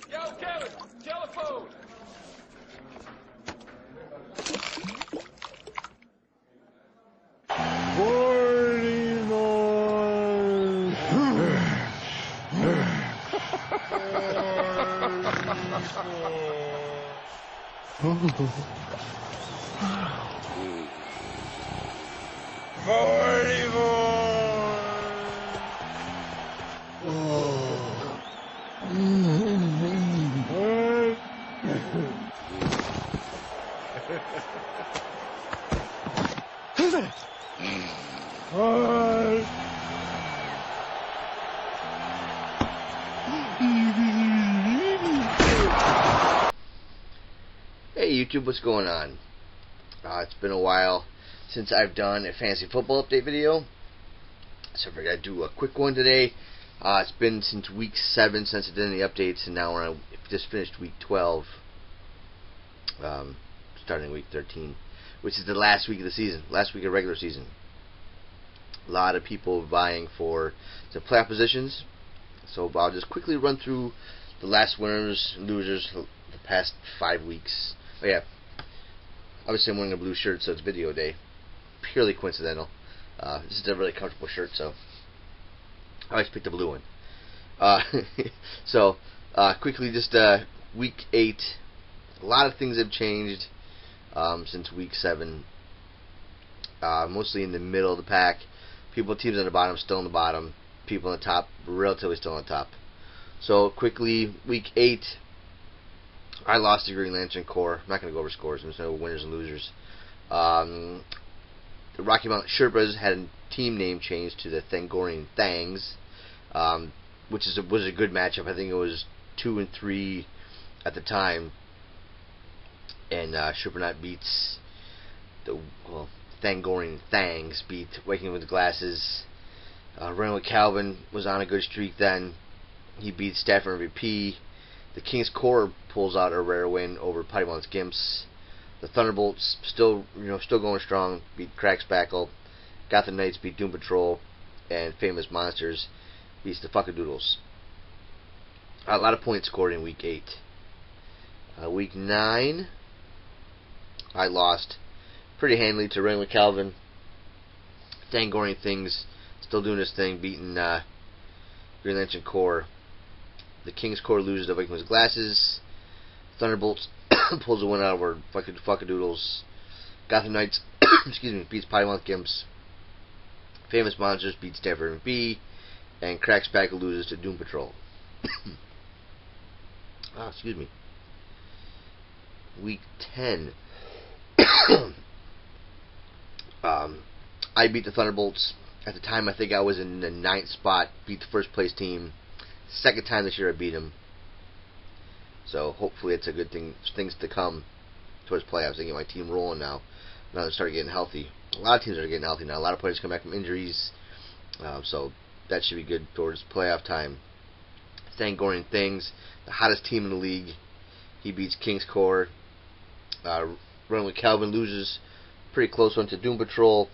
Yo, Kevin, telephone. Hey YouTube, what's going on? It's been a while since I've done a fantasy football update video, so I figured I'd do a quick one today. It's been since week 7 since I did any updates, and now we're just finished week 12, starting week 13, which is the last week of the season, last week of regular season. A lot of people vying for the playoff positions, so I'll just quickly run through the last winners and losers the past 5 weeks. Oh yeah, obviously I'm wearing a blue shirt, so it's video day. Purely coincidental. This is a really comfortable shirt, so I always pick the blue one. Quickly, just week 8. A lot of things have changed since week 7. Mostly in the middle of the pack. Teams on the bottom still on the bottom. People on the top relatively still on the top. So quickly, week 8. I lost the Green Lantern Corps. I'm not going to go over scores. There's no winners and losers. The Rocky Mountain Sherpas had a team name change to the Thangorian Thangs, which was a good matchup. I think it was 2 and 3 at the time. And Sherpanaut beats the Thangorian Thangs beat Waking with Glasses. Running Calvin was on a good streak then. He beat Stafford MVP. The King's Corps pulls out a rare win over Puttymon's Gimps. The Thunderbolts still going strong, beat Crackspackle. Gotham Knights beat Doom Patrol, and Famous Monsters beats the Fuckadoodles. A lot of points scored in week 8. Week 9, I lost pretty handily to Rain with Calvin. Thangorian Things still doing his thing, beating Green Lantern Corps. The King's Corps loses to Vikings Glasses. Thunderbolts pulls a win out over Fuckadoodles. Gotham Knights beats Pylon Gimps. Famous Monsters beats Stafford MVP. And Crackspackle loses to Doom Patrol. Week 10. I beat the Thunderbolts. At the time, I think I was in the 9th spot. Beat the first place team. Second time this year I beat him. So hopefully it's a good thing. Things to come towards playoffs. I get my team rolling now. Now they start getting healthy. A lot of teams are getting healthy now. A lot of players come back from injuries. So that should be good towards playoff time. Thangorian Things, the hottest team in the league. He beats King's Corps. Running with Calvin loses pretty close one to Doom Patrol.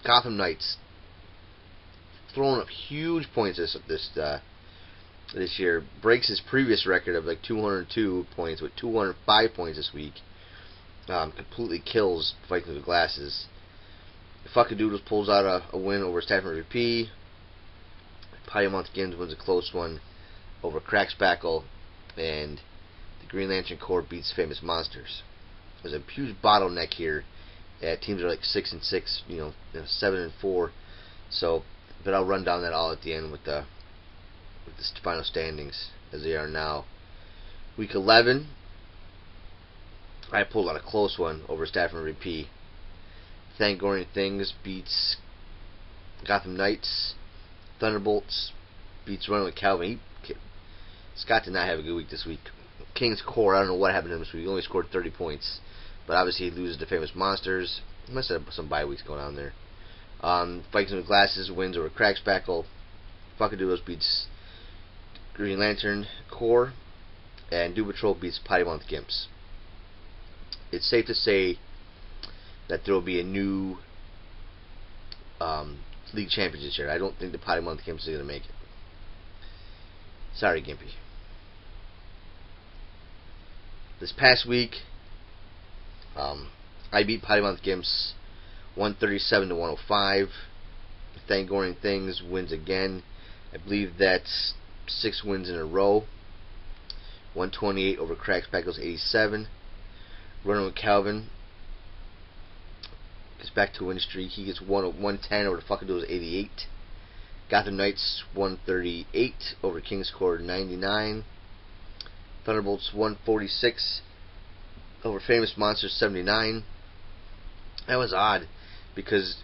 Gotham Knights throwing up huge points this year, breaks his previous record of like 202 points with 205 points this week. Completely kills Vikings with Glasses. Fuckadoodles pulls out a win over Stafford MVP. Puttymon's Gimps wins a close one over Crackspackle, and the Green Lantern Corps beats Famous Monsters. There's a huge bottleneck here. Teams are like 6 and 6, 7 and 4. So, but I'll run down that all at the end with the final standings as they are now. Week 11, I pulled out a close one over Stafford MVP. Thangorian Things beats Gotham Knights. Thunderbolts beats Running with Calvin. Scott did not have a good week this week. King's Corps, I don't know what happened to him this week. He only scored 30 points. But obviously he loses to Famous Monsters. He must have some bye weeks going on there. Vikings with Glasses wins over Crackspackle. Fuckadoodles beats Green Lantern Corps. And Doom Patrol beats Puttymon's Gimps. It's safe to say that there will be a new league champion this year. I don't think the Puttymon's Gimps are going to make it. Sorry, Gimpy. This past week, I beat Potty Mouth Gimps 137 to 105. Thangoring Things wins again. I believe that's 6 wins in a row. 128 over Cracks Packles 87. Running with Calvin gets back to a win streak. He gets 110 over the fucking Doodles 88. Gotham Knights 138 over King's Court 99. Thunderbolts 146 over Famous Monsters 79. That was odd because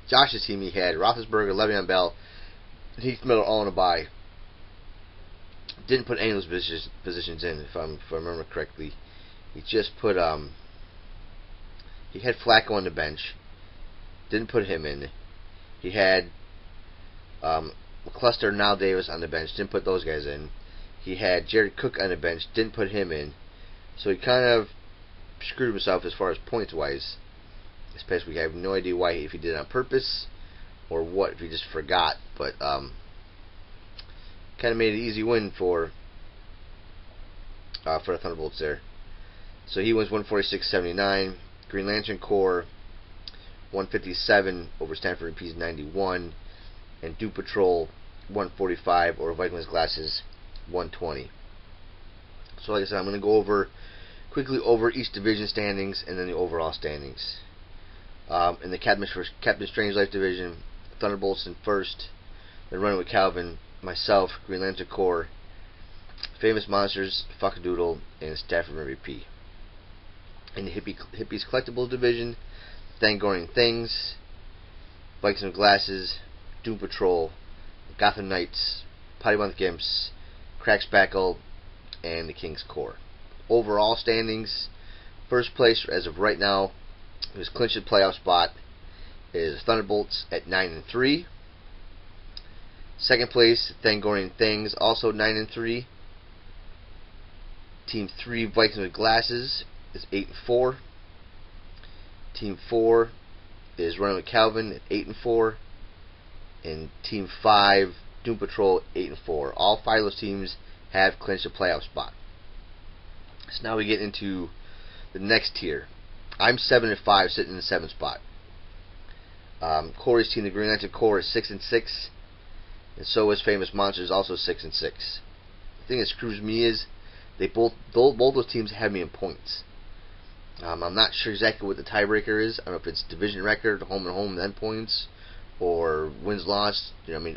Josh's team, he had Roethlisberger, Le'Veon Bell, and Heath Miller all in a bye. Didn't put any of those positions in, if I remember correctly. He just put he had Flacco on the bench. Didn't put him in. He had McCluster and Nile Davis on the bench. Didn't put those guys in. He had Jared Cook on the bench. Didn't put him in. So he kind of screwed himself as far as points wise this past week. I have no idea why, if he did it on purpose or what, if he just forgot. But kind of made it an easy win for the Thunderbolts there. So he wins 146-79. Green Lantern Corps 157 over Stanford MP's 91, and Doom Patrol 145 over Vikings Glasses 120. So like I said, I'm going to go quickly over each division standings and then the overall standings. In the Captain Strangelife's division, Thunderbolts in first, then Running with Calvin, myself, Green Lantern Corps, Famous Monsters, Fuckadoodle, and Stafford MVP. In the Hippies Collectibles division, Thangoring Things, Vikings with Glasses, Doom Patrol, Gotham Knights, Potty Mouth Gimps, Cracks Backle, and the King's Court. Overall standings, first place as of right now, who's clinched the playoff spot, is Thunderbolts at 9-3. Second place, Thangoring Things, also 9-3. Team 3, Vikings with Glasses, is 8-4. Team 4 is Running with Calvin at 8-4. And Team 5, Doom Patrol, 8-4. All 5 of those teams have clinched a playoff spot. So now we get into the next tier. I'm 7-5, sitting in the 7th spot. Corey's team, the Green Lantern Corps, is 6-6, and so is Famous Monsters, also 6-6. The thing that screws me is both those teams have me in points. I'm not sure exactly what the tiebreaker is. I don't know if it's division record, home and home, then points, or wins lost.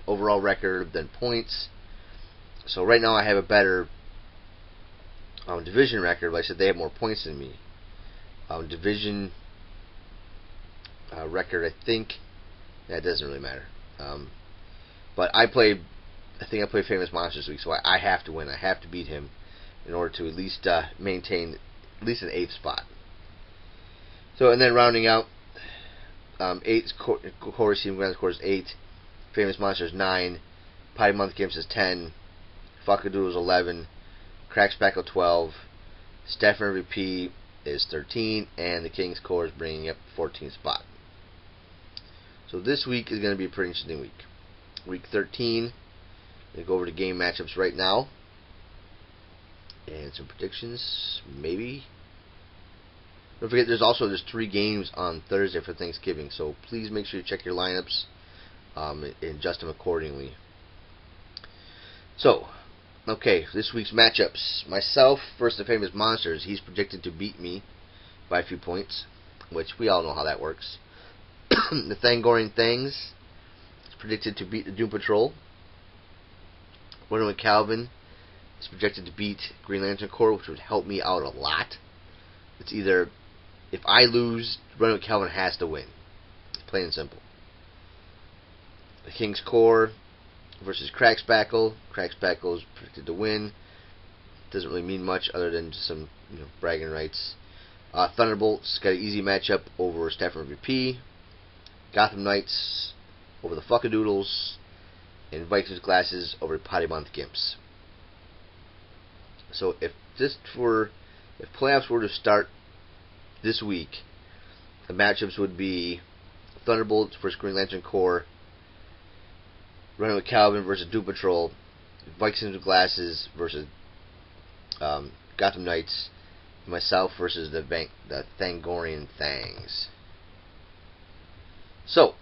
Overall record, then points. So right now I have a better division record. Like I said, they have more points than me. Division record, I think that doesn't really matter. But I think I played Famous Monsters this week, so I have to win. I have to beat him in order to at least maintain at least an 8th spot. So, and then rounding out, 8 Corey's team, Grand Corps is 8, Famous Monsters 9, Potty Mouth Gimps is 10, Fuckadoodles 11, Cracks Backle 12, Stafford MVP is 13, and the King's Court is bringing up 14th spot. So this week is going to be a pretty interesting week. Week 13, we'll go over the game matchups right now, and some predictions, maybe. Don't forget, there's 3 games on Thursday for Thanksgiving, so please make sure you check your lineups and adjust them accordingly. So, okay, this week's matchups. Myself versus the Famous Monsters. He's predicted to beat me by a few points, which we all know how that works. The Thangoring Things is predicted to beat the Doom Patrol. Running with Calvin is projected to beat Green Lantern Corps, which would help me out a lot. It's either, if I lose, Running with Calvin has to win. Plain and simple. The King's Court versus Cracks Backle. Cracks Backle is predicted to win. Doesn't really mean much other than just some bragging rights. Thunderbolts got an easy matchup over Stafford MVP. Gotham Knights over the Fuckadoodles. And Vikings Glasses over Potty Mouth Gimps. So if playoffs were to start this week, the matchups would be Thunderbolts versus Green Lantern Corps, Running with Calvin versus Doom Patrol, Vikings with Glasses versus Gotham Knights, myself versus the Thangorian Thangs. So,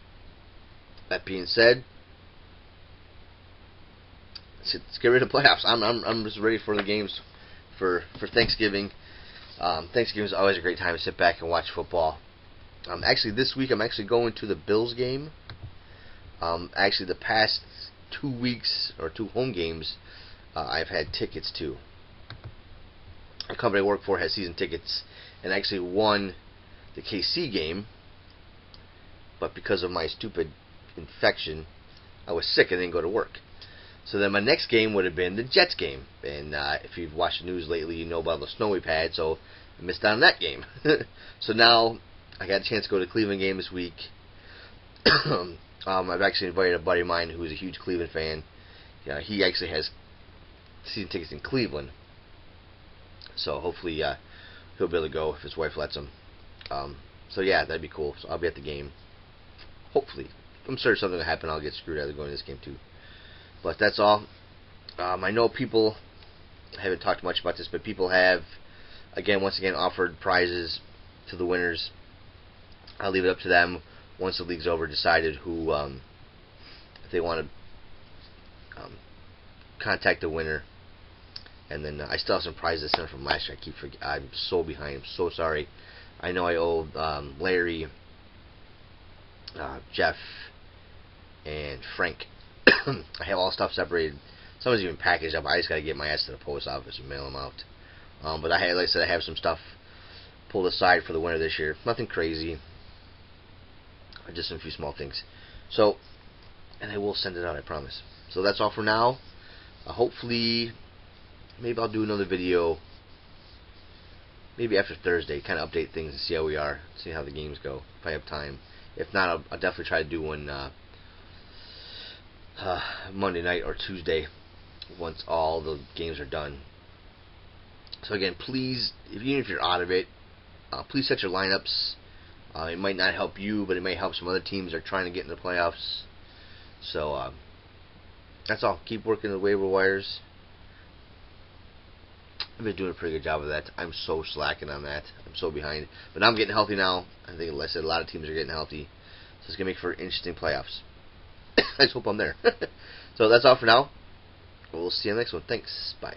that being said, let's get ready to playoffs. I'm just ready for the games for Thanksgiving. Thanksgiving is always a great time to sit back and watch football. Actually, this week I'm actually going to the Bills game. Actually, the past 2 weeks or 2 home games, I've had tickets to. A company I work for has season tickets, and actually won the KC game. But because of my stupid infection, I was sick and didn't go to work. So then my next game would have been the Jets game. And if you've watched the news lately, you know about the snow we've had, so I missed out on that game. So now I got a chance to go to the Cleveland game this week. I've actually invited a buddy of mine who is a huge Cleveland fan. He actually has season tickets in Cleveland. So hopefully he'll be able to go if his wife lets him. So yeah, that'd be cool. So I'll be at the game. Hopefully. I'm sure something will happen. I'll get screwed out of going to this game too. But that's all. I know people haven't talked much about this, but people have, once again, offered prizes to the winners. I'll leave it up to them once the league's over, decided who, if they want to contact the winner. And then I still have some prizes sent from last year. I'm so behind. I'm so sorry. I know I owe Larry, Jeff, and Frank. I have all stuff separated. Some is even packaged up. I just got to get my ass to the post office and mail them out. But like I said, I have some stuff pulled aside for the winner this year. Nothing crazy. Just a few small things. So, and I will send it out, I promise. So that's all for now. Hopefully, maybe I'll do another video. Maybe after Thursday, kind of update things and see how we are, see how the games go, if I have time. If not, I'll definitely try to do one Monday night or Tuesday once all the games are done. So again, please, even if you're out of it, please set your lineups. It might not help you, but it may help some other teams that are trying to get in the playoffs. So that's all. Keep working the waiver wires. I've been doing a pretty good job of that. I'm so slacking on that. I'm so behind. But now I'm getting healthy now. I think, like I said, a lot of teams are getting healthy. So it's going to make for interesting playoffs. I just hope I'm there. So that's all for now. We'll see you in the next one. Thanks. Bye.